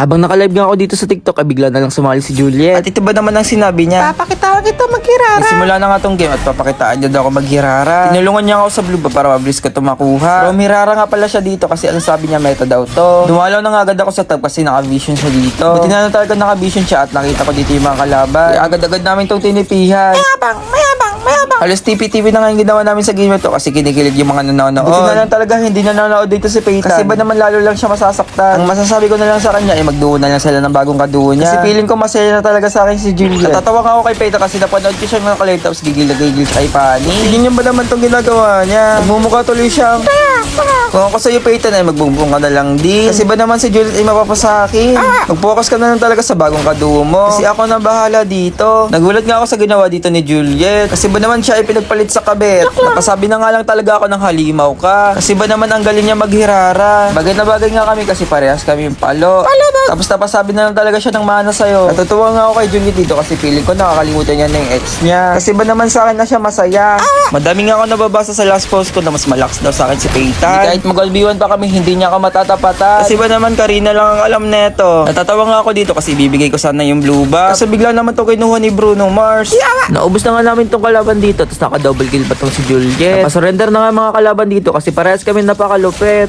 Habang nakalive nga ako dito sa TikTok, ay bigla na lang sumali si Juliet. At ito ba naman ang sinabi niya? Papakitawan kita maghirara. Simula na nga tong game at papakitaan niya daw ako maghirara. Tinulungan niya ako sa blue ba para mabilis ko ito makuha. Pero mirara nga pala siya dito kasi ano sabi niya meta daw to. Dumalaw na nga agad ako sa tab kasi naka-vision siya dito. Buti na talaga naka-vision siya at nakita ko dito yung mga kalaban. Kaya agad-agad namin tong tinipihan. Mayabang. Halos TP-TV na nga yung ginawa namin sa game na to kasi kinikilig yung mga nanonood. Buti na lang talaga hindi nanonood dito si Peyton. Kasi ba naman lalo lang siya masasaktan. Ang masasabi ko na lang sa kanya ay magduo na lang sila ng bagong kaduo niya. Kasi feeling ko masaya na talaga sa akin si Juliet. Natatawa nga ako kay Peyton kasi napanood ko siya ng kalate tapos gigil na gigil kay Fanny. Tingin niyo ba naman tong ginagawa niya? Nagmumukha tuloy siyang kung ako sa'yo, Peyton, ay magbumbong ka na lang din. Kasi ba naman si Juliet ay mapapasakin? Mag-focus ka na lang talaga sa bagong kaduo mo. Kasi ako na bahala dito. Nagulat nga ako sa ginawa dito ni Juliet. Kasi ba naman siya ay pinagpalit sa kabet. Napasabi na nga lang talaga ako ng halimaw ka. Kasi ba naman ang galing niya maghirara. Bagay na bagay nga kami kasi parehas kami yung palo. Tapos napasabi na lang talaga siya ng mana sa'yo. Natutuwa nga ako kay Juliet dito kasi feeling ko nakakalimutan niya na yung ex niya. Kasi ba naman sa akin na siya masaya. Madami nga ako nababasa sa last post ko na mas malakas daw sa akin si Peyton. Kahit mag-albiwan pa kami, hindi niya ka matatapatan. Kasi ba naman Karina lang ang alam neto. Natatawa nga ako dito kasi bibigay ko sana yung blue box. Kasi bigla naman to kinuha ni Bruno Mars. Naubos na nga namin tong kalaban dito, tapos naka-double kill pa tong si Juliet. Napasurrender na nga mga kalaban dito kasi parehas kami napakalupit.